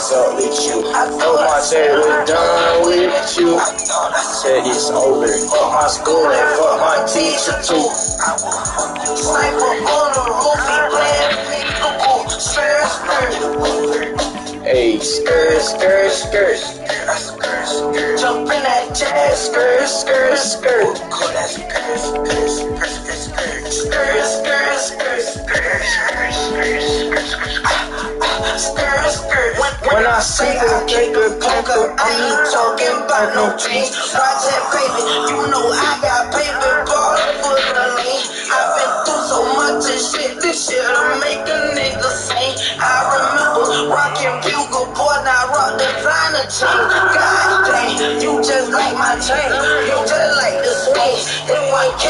what's up with you? Thought my day was done with you. Said it's over. Fuck my school and fuck my teacher too. Sniper on the roof, he playing peekaboo. Skirt, skirt. Hey, skirt, skirt, skirt. Jump in that jazz. Skirt, skirt, skirt. Call that skirt, skirt, skirt, skirt, skirt, skirt, skirt, skirt, skirt, skirt. When I see the paper, I ain't talking about no dreams. Project baby, you know I got paper ballin' for the lean. I've been through so much and shit, this shit'll make a nigga sing. I remember rockin' bugle, boy, now rock designer chain. God dang, you just like my chain, you just like the swing. In 1K,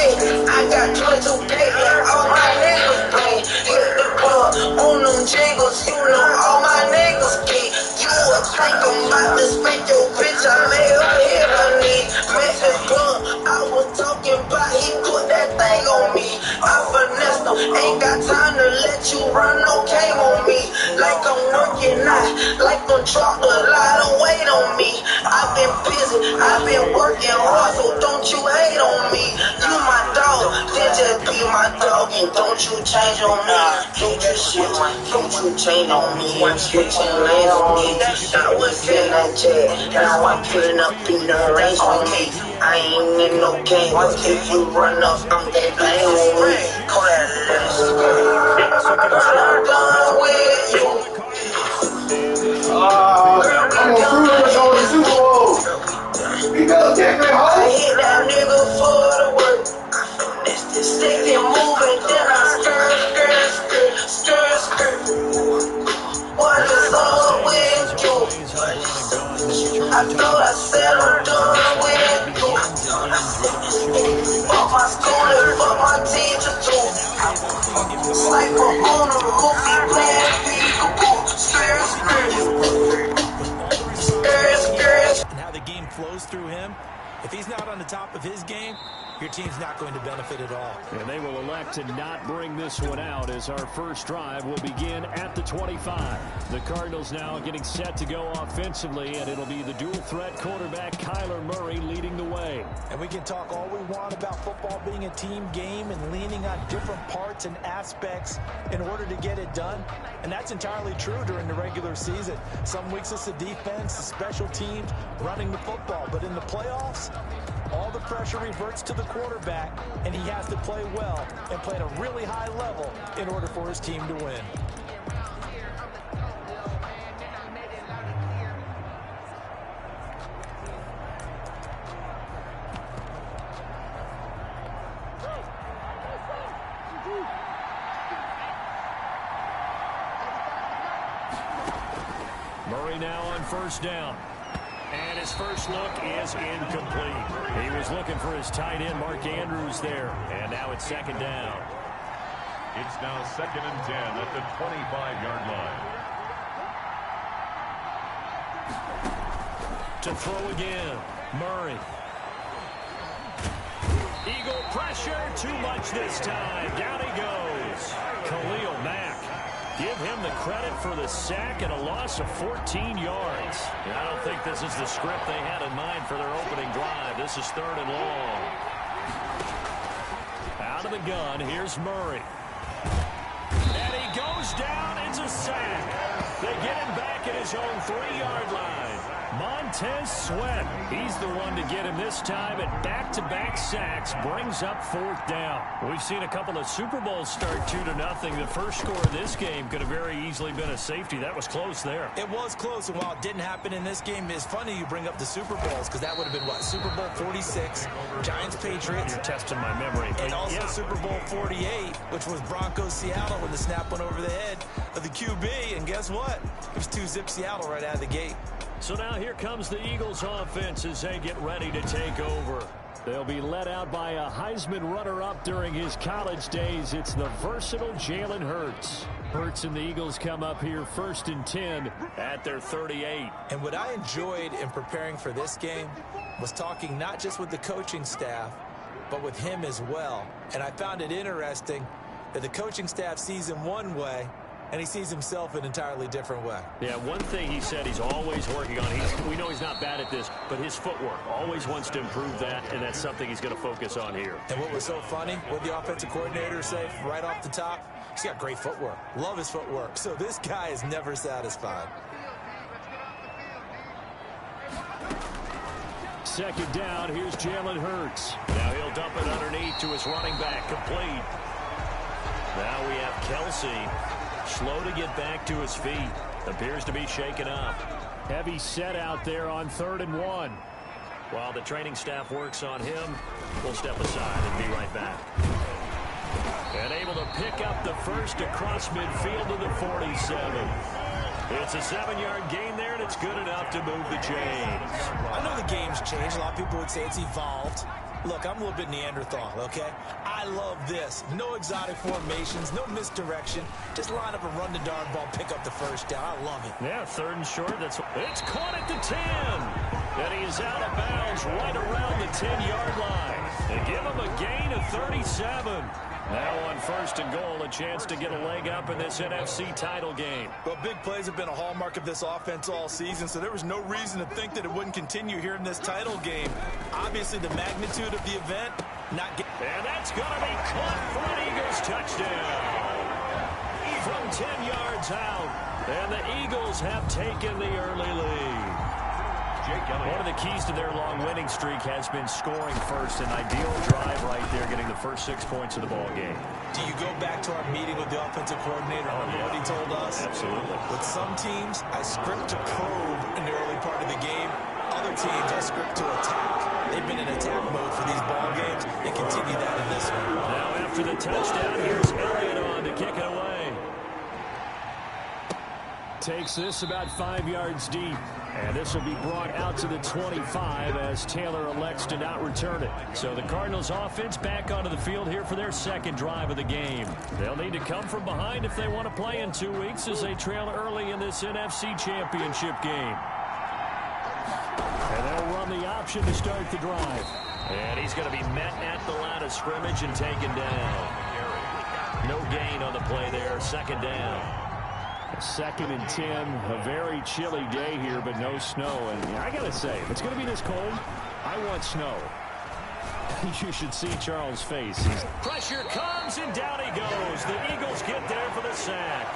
I got 22K and all my niggas play. Hit the club on them jingles, you know all my niggas get. You was thinking about to spank your bitch, I made her hit her knee. Met the club, I was talking about, he put that thing on me. I finessed him, ain't got time to let you run no game on me. Like I'm working out, like them dropped a lot of weight on me. I've been busy, I've been working hard, so don't you hate on me. You my dog, then just be my dog, and don't you change on me. Don't you shit, don't you change on me. Switching lanes on me. I was in that jet, now I'm putting up in the range on me. I ain't in no game, but if you run up, I'm that bang on me. Call that I'm done with you. I'm on cruise on the Super Bowl. We go different, I ho. hit that nigga for the work. Stick and moving, then I skirt, skirt, skirt, skirt, skirt. What is up with you? I thought I said I'm done with you. Fuck my school and fuck my teacher too. Sniper on the roof, he playing peekaboo. Skirt, skirt, skirt, skirt. And how the game flows through him. If he's not on the top of his game, your team's not going to benefit at all. And they will elect to not bring this one out as our first drive will begin at the 25. The Cardinals now getting set to go offensively, and it'll be the dual-threat quarterback Kyler Murray leading the way. And we can talk all we want about football being a team game and leaning on different parts and aspects in order to get it done. And that's entirely true during the regular season. Some weeks it's the defense, the special teams, running the football. But in the playoffs, all the pressure reverts to the quarterback, and he has to play well and play at a really high level in order for his team to win. Murray now on first down. And his first look is incomplete. He was looking for his tight end, Mark Andrews, there. And now it's second down. It's now 2nd and 10 at the 25-yard line. To throw again, Murray. Eagle pressure, too much this time. Down he goes. Khalil Mack. Give him the credit for the sack and a loss of 14 yards. And I don't think this is the script they had in mind for their opening drive. This is 3rd and long. Out of the gun, here's Murray. And he goes down, it's a sack. They get him back at his own 3-yard line. Montez Sweat, he's the one to get him this time at back-to-back sacks, brings up 4th down. We've seen a couple of Super Bowls start 2-0. The first score of this game could have very easily been a safety. That was close there. It was close, and while it didn't happen in this game, it's funny you bring up the Super Bowls, because that would have been, what, Super Bowl 46, Giants-Patriots. You're testing my memory. And also Super Bowl 48, which was Broncos-Seattle when the snap went over the head of the QB. And guess what? It was 2-zip Seattle right out of the gate. So now here comes the Eagles offense as they get ready to take over. They'll be led out by a Heisman runner-up during his college days. It's the versatile Jalen Hurts. Hurts and the Eagles come up here 1st and 10 at their 38. And what I enjoyed in preparing for this game was talking not just with the coaching staff, but with him as well. And I found it interesting that the coaching staff sees him one way and he sees himself an entirely different way. Yeah, one thing he said he's always working on, we know he's not bad at this, but his footwork, always wants to improve that, and that's something he's going to focus on here. And what was so funny, what the offensive coordinator said right off the top, he's got great footwork. Love his footwork. So this guy is never satisfied. Second down, here's Jalen Hurts. Now he'll dump it underneath to his running back, complete. Now we have Kelsey, slow to get back to his feet. Appears to be shaken up. Heavy set out there on 3rd and 1. While the training staff works on him, we'll step aside and be right back. And able to pick up the first across midfield to the 47. It's a 7-yard gain there, and it's good enough to move the chains. I know the game's changed. A lot of people would say it's evolved. Look, I'm a little bit Neanderthal, okay? I love this. No exotic formations, no misdirection. Just line up and run the darn ball, pick up the first down. I love it. Yeah, 3rd and short. It's caught at the 10. And he is out of bounds right around the 10-yard line. They give him a gain of 37. Now on 1st and goal, a chance to get a leg up in this NFC title game. Well, big plays have been a hallmark of this offense all season, so there was no reason to think that it wouldn't continue here in this title game. Obviously, the magnitude of the event, and that's going to be caught for an Eagles touchdown. From 10 yards out, and the Eagles have taken the early lead. One of the keys to their long winning streak has been scoring first. An ideal drive right there, getting the first 6 points of the ball game. Do you go back to our meeting with the offensive coordinator? Remember what he told us? Absolutely. With some teams, I script to probe in the early part of the game. Other teams, I script to attack. They've been in attack mode for these ball games. They continue that in this one. Now after the touchdown, here's Elliott on to kick it away. Takes this about 5 yards deep. And this will be brought out to the 25 as Taylor elects to not return it. So the Cardinals offense back onto the field here for their second drive of the game. They'll need to come from behind if they want to play in 2 weeks as they trail early in this NFC Championship game. And they'll run the option to start the drive. And he's going to be met at the line of scrimmage and taken down. No gain on the play there. 2nd down. 2nd and 10, a very chilly day here, but no snow. And I got to say, if it's going to be this cold, I want snow. You should see Charles' face. Pressure comes, and down he goes. The Eagles get there for the sack.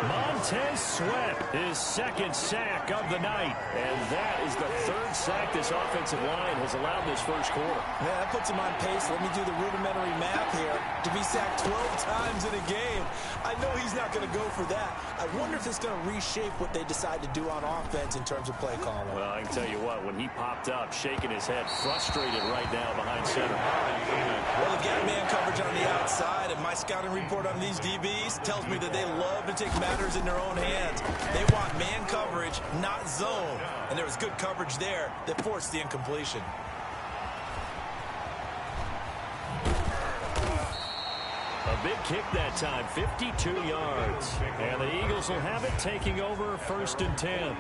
Montez Sweat, his 2nd sack of the night. And that is the 3rd sack this offensive line has allowed this first quarter. Yeah, that puts him on pace. Let me do the rudimentary math here. To be sacked 12 times in a game, I know he's not going to go for that. I wonder if it's going to reshape what they decide to do on offense in terms of play calling. Well, I can tell you what, when he popped up, shaking his head, frustrated right now behind center. Well, they've got man coverage on the outside, and my scouting report on these DBs tells me that they love to take matters in their own hands. They want man coverage, not zone. And there was good coverage there that forced the incompletion. A big kick that time, 52 yards. And the Eagles will have it, taking over 1st and 10.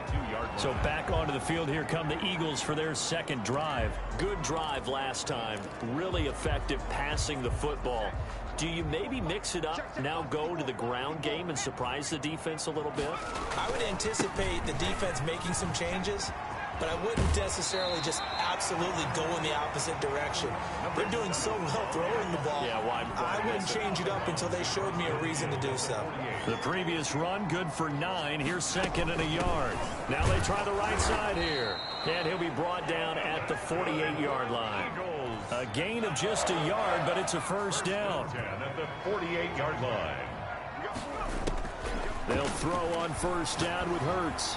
So back onto the field, here come the Eagles for their second drive. Good drive last time. Really effective passing the football. Do you maybe mix it up, now go to the ground game and surprise the defense a little bit? I would anticipate the defense making some changes, but I wouldn't necessarily just absolutely go in the opposite direction. They're doing so well throwing the ball. Yeah, why I wouldn't change it up until they showed me a reason to do so. The previous run, good for 9. Here's 2nd and a yard. Now they try the right side here. And he'll be brought down at the 48-yard line. A gain of just a yard, but it's a 1st down. At the 48-yard line. They'll throw on 1st down with Hurts.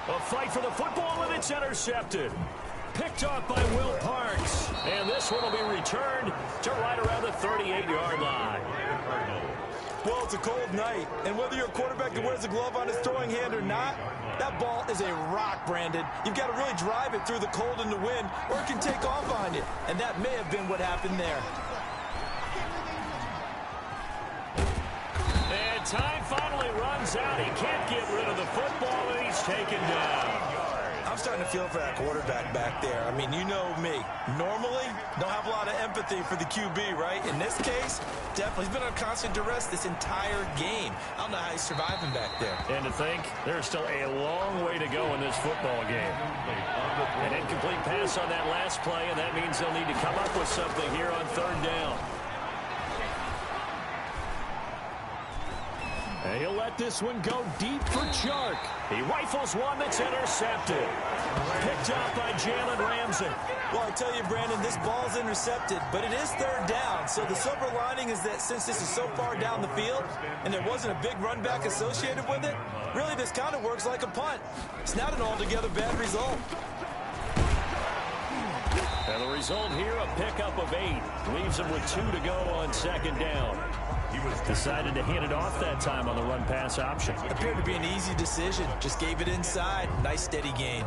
A fight for the football, and it's intercepted. Picked off by Will Parks. And this one will be returned to right around the 38-yard line. Well, it's a cold night, and whether you're a quarterback that wears a glove on his throwing hand or not, that ball is a rock, Brandon. You've got to really drive it through the cold and the wind, or it can take off on you. And that may have been what happened there. And time finally runs out. He can't get rid of the football, and he's taken down. I'm starting to feel for that quarterback back there. I mean, you know me. Normally, don't have a lot of empathy for the QB, right? In this case, definitely. He's been under constant duress this entire game. I don't know how he's surviving back there. And to think, there's still a long way to go in this football game. An incomplete pass on that last play, and that means they'll need to come up with something here on third down. And he'll let this one go deep for Chark. He rifles one that's intercepted. Picked up by Jalen Ramsey. Well, I tell you, Brandon, this ball's intercepted, but it is third down. So the silver lining is that since this is so far down the field and there wasn't a big run back associated with it, really this kind of works like a punt. It's not an altogether bad result. And the result here, a pickup of 8. Leaves him with 2 to go on second down. He was decided to hand it off that time on the run-pass option. Appeared to be an easy decision. Just gave it inside. Nice steady gain.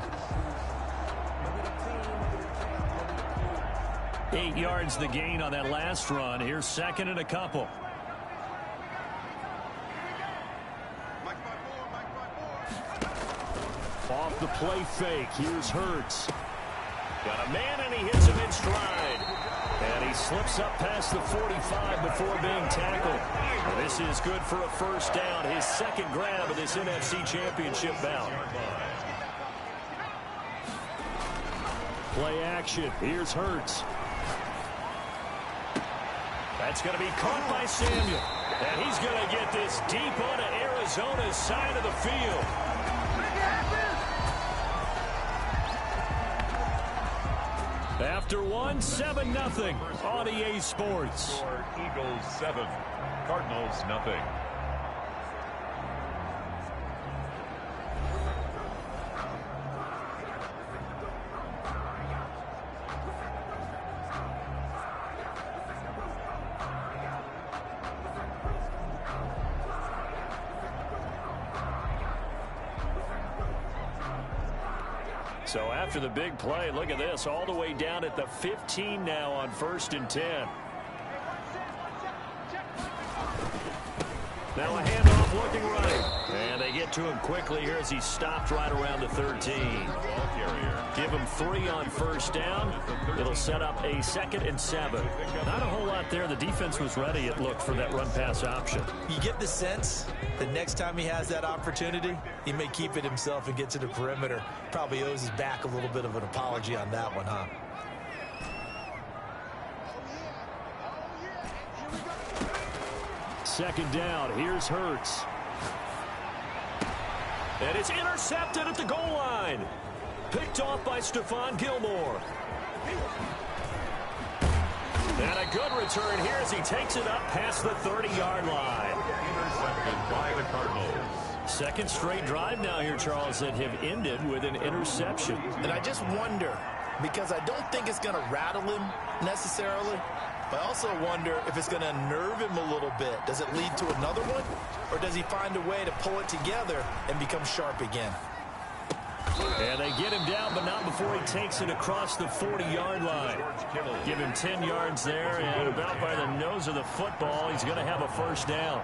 8 yards the gain on that last run. Here's second and a couple. Off the play fake. Here's Hurts. Got a man, and he hits him in stride. And he slips up past the 45 before being tackled. Well, this is good for a first down. His second grab of this NFC Championship bout. Play action. Here's Hurts. That's going to be caught by Samuel. And he's going to get this deep onto Arizona's side of the field. After one, 7-0 on EA Sports. Eagles 7, Cardinals 0. So after the big play, look at this, all the way down at the 15 now on 1st and 10. Now a handoff looking right. And they get to him quickly here as he stopped right around the 13. Give him 3 on first down. It'll set up a 2nd and 7. Not a whole lot there. The defense was ready, it looked, for that run-pass option. You get the sense that next time he has that opportunity, he may keep it himself and get to the perimeter. Probably owes his back a little bit of an apology on that one, huh? Second down. Here's Hurts. And it's intercepted at the goal line. Picked off by Stephon Gilmore. And a good return here as he takes it up past the 30-yard line. Intercepted by the Cardinals. Second straight drive now here, Charles, that have ended with an interception. And I just wonder, because I don't think it's going to rattle him necessarily, but I also wonder if it's going to unnerve him a little bit. Does it lead to another one? Or does he find a way to pull it together and become sharp again? And they get him down, but not before he takes it across the 40-yard line. Give him 10 yards there, and about by the nose of the football, he's going to have a first down.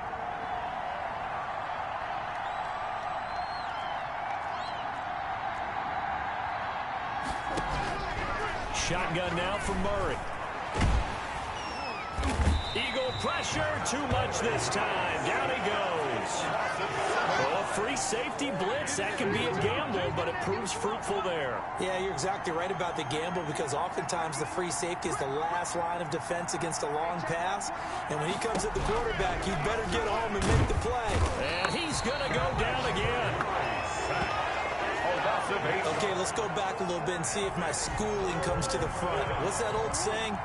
Shotgun now for Murray. Eagle pressure, too much this time. Down he goes. Oh, free safety blitz. That can be a gamble, but it proves fruitful there. Yeah, you're exactly right about the gamble, because oftentimes the free safety is the last line of defense against a long pass. And when he comes at the quarterback, he'd better get home and make the play. And he's going to go down again. Okay, let's go back a little bit and see if my schooling comes to the front. What's that old saying?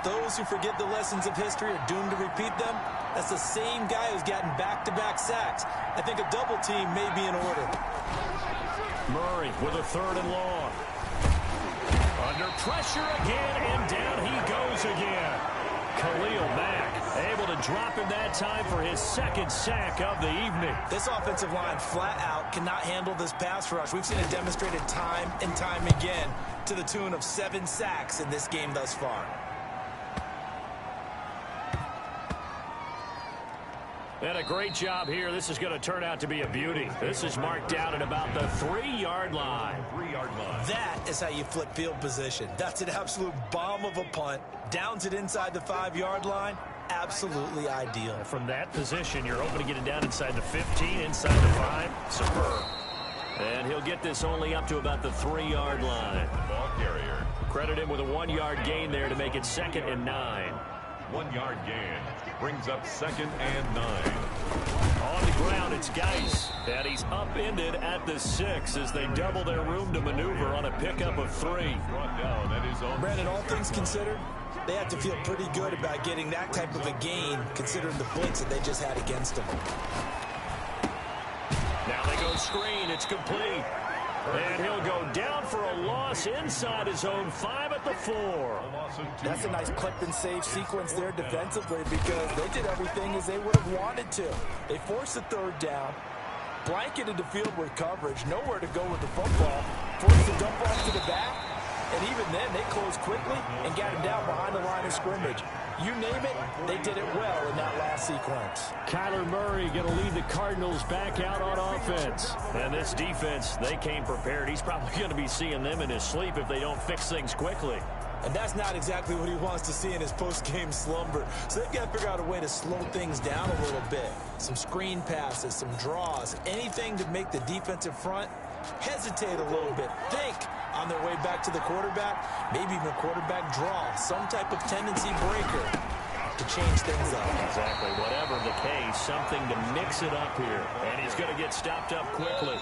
Those who forget the lessons of history are doomed to repeat them. That's the same guy who's gotten back-to-back sacks. I think a double team may be in order. Murray with a 3rd and long. Under pressure again, and down he goes again. Khalil Mack able to drop him that time for his 2nd sack of the evening. This offensive line flat out cannot handle this pass rush. We've seen it demonstrated time and time again to the tune of 7 sacks in this game thus far. And a great job here. This is going to turn out to be a beauty. This is marked down at about the 3-yard line. 3-yard line. That is how you flip field position. That's an absolute bomb of a punt. Downs it inside the 5-yard line. absolutely ideal. From that position, you're hoping to get it down inside the 15, inside the 5. Superb. And he'll get this only up to about the 3-yard line. Ball carrier. Credit him with a 1-yard gain there to make it 2nd and 9. 1-yard gain brings up 2nd and 9. On the ground, it's Geis. And he's upended at the 6 as they double their room to maneuver on a pickup of 3. Brought down at his own. Brandon, all things considered, they have to feel pretty good about getting that type of a gain, considering the blitz that they just had against them. Now they go screen. It's complete. And he'll go down for a loss inside his own 5 at the 4. That's a nice clip and save sequence there defensively because they did everything as they would have wanted to. They forced the 3rd down, blanketed the field with coverage, nowhere to go with the football, forced the dump off to the back, and even then they closed quickly and got him down behind the line of scrimmage. You name it, they did it well in that last sequence. Kyler Murray going to lead the Cardinals back out on offense. And this defense, they came prepared. He's probably going to be seeing them in his sleep if they don't fix things quickly. And that's not exactly what he wants to see in his post-game slumber. So they've got to figure out a way to slow things down a little bit. Some screen passes, some draws, anything to make the defensive front hesitate a little bit. Think on their way back to the quarterback, maybe even a quarterback draw, some type of tendency breaker to change things up. Exactly. Whatever the case, something to mix it up here. And he's going to get stopped up quickly.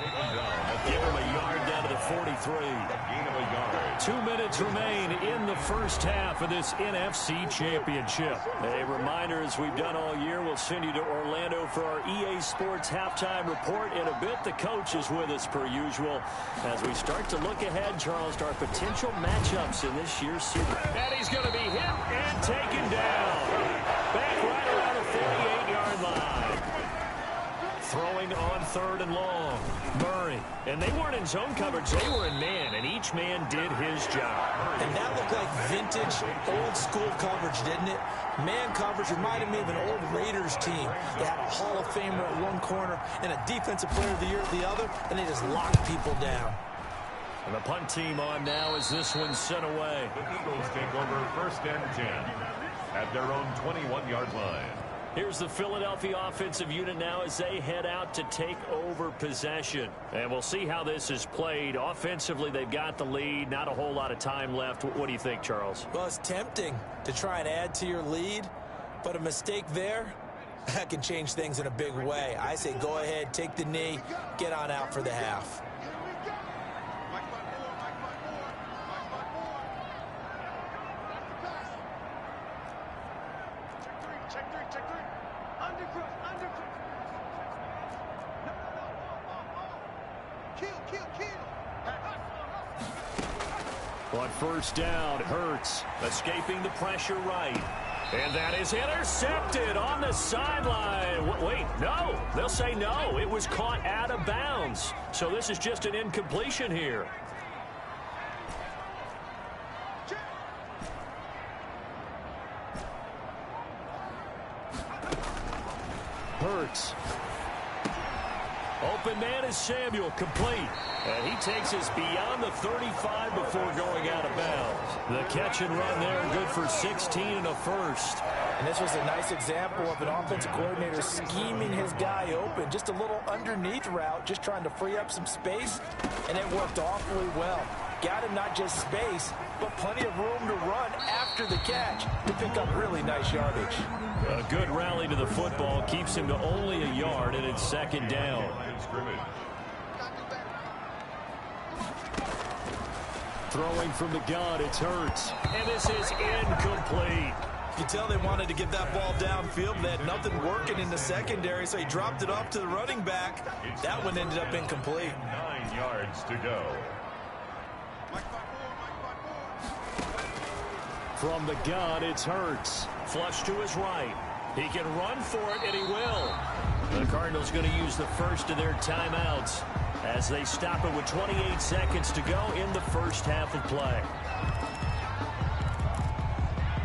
Give him a yard down to the 43. Gain of a yard. 2 minutes remain in the first half of this NFC Championship. A reminder, as we've done all year, we'll send you to Orlando for our EA Sports halftime report in a bit. The coach is with us per usual as we start to look ahead, Charles, to our potential matchups in this year's Super. And he's going to be hit and taken down. Back right around the 48-yard line. Throwing on 3rd and long. Murray. And they weren't in zone coverage. They were in man, and each man did his job. And that looked like vintage, old-school coverage, didn't it? Man coverage reminded me of an old Raiders team. They had a Hall of Famer at one corner and a Defensive Player of the Year at the other, and they just locked people down. And the punt team on now as this one's sent away. The Eagles take over 1st and 10 at their own 21-yard line. Here's the Philadelphia offensive unit now as they head out to take over possession. And we'll see how this is played. Offensively, they've got the lead. Not a whole lot of time left. What do you think, Charles? Well, it's tempting to try and add to your lead, but a mistake there, that can change things in a big way. I say go ahead, take the knee, get on out for the half. On 1st down, Hurts escaping the pressure right. And that is intercepted on the sideline. Wait, no. They'll say no. It was caught out of bounds. So this is just an incompletion here. Hurts. Open man is Samuel, complete. And he takes us beyond the 35 before going out of bounds. The catch and run there, good for 16 and a first. And this was a nice example of an offensive coordinator scheming his guy open. Just a little underneath route, just trying to free up some space, and it worked awfully well. Got him not just space, but plenty of room to run after the catch to pick up really nice yardage. A good rally to the football keeps him to only a yard, and it's 2nd down. Throwing from the gun, it's Hurts. And this is incomplete. You can tell they wanted to get that ball downfield. They had nothing working in the secondary, so he dropped it off to the running back. That one ended up incomplete. 9 yards to go. From the gun, it's Hurts. Flush to his right. He can run for it, and he will. The Cardinals going to use the first of their timeouts as they stop it with 28 seconds to go in the first half of play.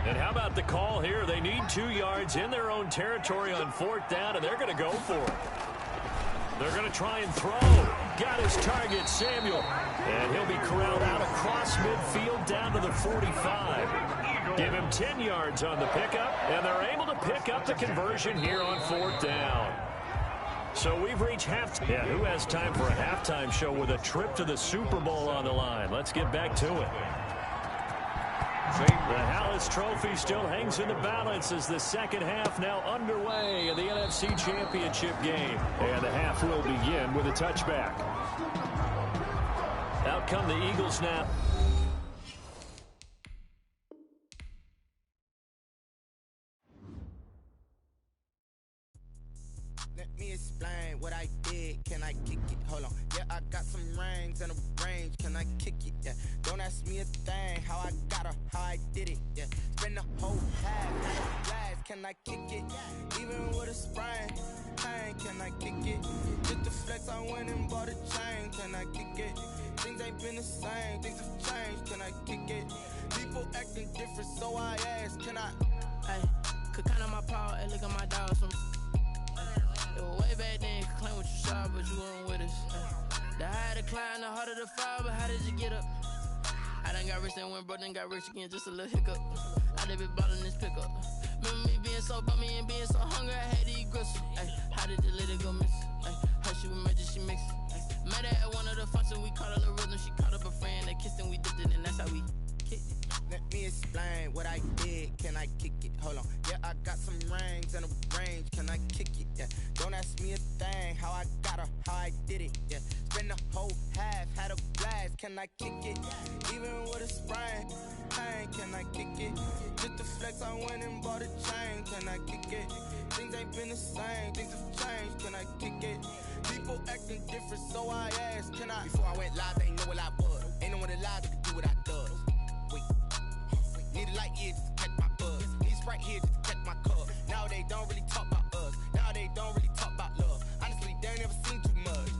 And how about the call here? They need 2 yards in their own territory on 4th down, and they're going to go for it. They're going to try and throw. Got his target, Samuel. And he'll be corralled out across midfield down to the 45. Give him 10 yards on the pickup, and they're able to pick up the conversion here on 4th down. So we've reached halftime. Yeah, who has time for a halftime show with a trip to the Super Bowl on the line? Let's get back to it. The Hallis Trophy still hangs in the balance as the second half now underway in the NFC Championship game. And the half will begin with a touchback. Out come the Eagles now. Let me explain what I did. Can I kick it? Hold on. Yeah, I got some rings and a range. Can I kick it? Yeah. Don't ask me a thing. How I got her, how I did it. Yeah. Spend the whole half. Can I kick it? Even with a sprain. Pain, can I kick it? Just the flex, I went and bought a chain. Can I kick it? Things ain't been the same. Things have changed. Can I kick it? People acting different, so I ask. Can I? Hey, could count on my power and look at my dogs from. Way back then, you could claim what you saw, but you weren't with us. The higher the climb, the harder the fall, but how did you get up? I done got rich and went broke, then got rich again, just a little hiccup. I done been ballin' this pickup. Remember me being so bummy and being so hungry, I had to eat gristle. How did the lady go miss? How she was magic, she mixed. Met her at one of the functions, we caught her the rhythm, she caught up a friend, they kissed and we dipped it, and that's how we kicked it. Let me explain what I did. Can I kick it? Hold on. Yeah, I got some rings and a range. Can I kick it? Yeah. Don't ask me a thing. How I got her, how I did it. Yeah. Spend the whole half, had a blast. Can I kick it? Even with a sprain. Pain, can I kick it? Just the flex, I went and bought a chain. Can I kick it? Things ain't been the same. Things have changed. Can I kick it? People acting different, so I asked. Can I? Before I went live, they ain't know what I was. Ain't no one alive that could do what I does. Need a light here just to catch my buzz. Need Sprite here just to catch my cup. Now they don't really talk about us. Now they don't really talk about love. Honestly, they ain't never seen too much.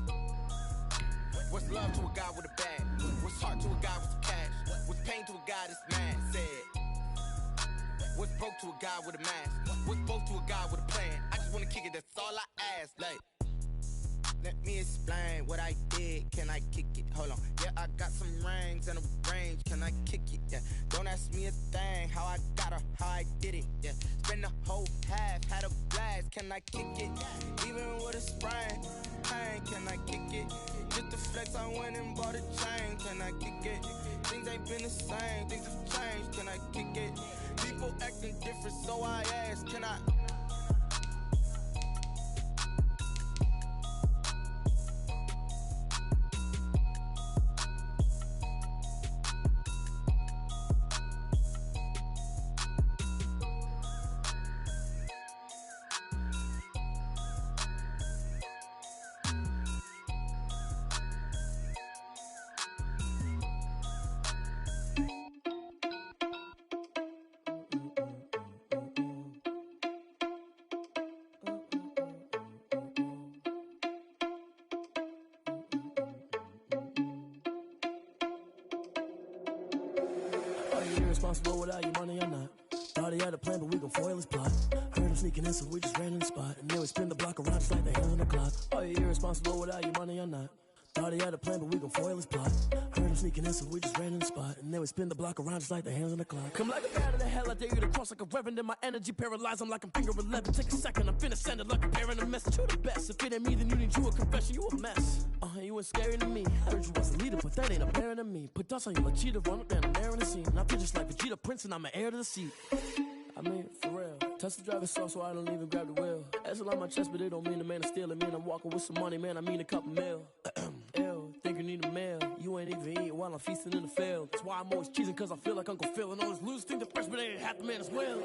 What's love to a guy with a bag? What's heart to a guy with some cash? What's pain to a guy that's mad? Said. What's broke to a guy with a mask? What's both to a guy with a plan? I just wanna kick it, that's all I ask. Like, let me explain what I did. Can I kick it? Hold on. Yeah, I got some rings and a range. Can I kick it? Yeah. Don't ask me a thing. How I got her, how I did it. Yeah. Spend the whole half, had a blast. Can I kick it? Even with a sprain. Pain, can I kick it? Just the flex, I went and bought a chain. Can I kick it? Things ain't been the same. Things have changed. Can I kick it? People acting different, so I ask. Can I? Irresponsible without your money or not. Thought he had a plan, but we gon' foil his plot. Heard him sneaking in, so we just ran in the spot. And then we spin the block around just like the hands on the clock. Are you irresponsible without your money or not? Thought he had a plan, but we gon' foil his plot. Heard him sneaking in, so we just ran in the spot. And then we spin the block around just like the hands on the clock. Come like a bat of the hell, I dare you to cross like a reverend. And my energy paralyzed, I'm like I'm finger 11. Take a second, I'm finna send it like a parent a message. You the best, if it ain't me, then you need you a confession. You a mess, you ain't scary to me. Heard you was a leader, but that ain't apparent to me. Put dust on you like cheetah, run up down the air in the scene. And I feel just like Vegeta Prince, and I'm an heir to the seat. I mean, for real. Touch the driver's soft so I don't even grab the wheel. That's on my chest, but it don't mean the man is stealing. Man, I'm walking with some money, man, I mean a couple mil. Ew, think you need a meal. You ain't even eating while I'm feasting in the field. That's why I'm always cheesing, cause I feel like Uncle Phil. And all those losers think the freshman ain't half the man as well.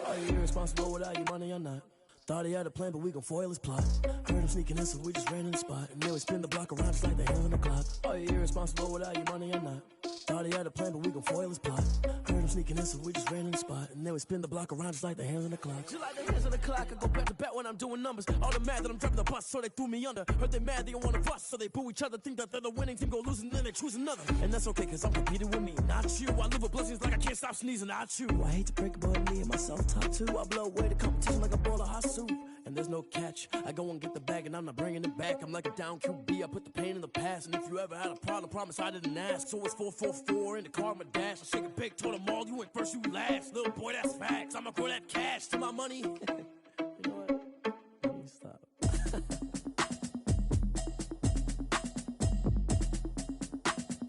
Are you irresponsible without your money or not? Thought he had a plan, but we gon' foil his plot. Heard him sneaking in, so we just ran in the spot. And then we spin the block around just like the hands on the clock. Are you irresponsible without your money or not? Thought he had a plan, but we gon' foil his plot. Heard him sneaking in, so we just ran in the spot. And then we spin the block around just like the hands on the clock. Just like the hands on the clock, I go back to back when I'm doing numbers. All the mad that I'm driving the bus, so they threw me under. Heard they mad, they don't wanna bust, so they boo each other. Think that they're the winning team, go losing, then they choose another. And that's okay, cause I'm competing with me, not you. I live with blessings like I can't stop sneezing, not you. I hate to break it, but me and myself top two. I blow away the competition like a bowl of hot soup. and there's no catch. I go and get the bag and I'm not bringing it back. I'm like a down QB, I put the pain in the past. And if you ever had a problem, promise I didn't ask. So it's 444 in the car, my dash. I shake a big, told them all, you went first, you last. Little boy, that's facts. I'ma grow that cash to my money.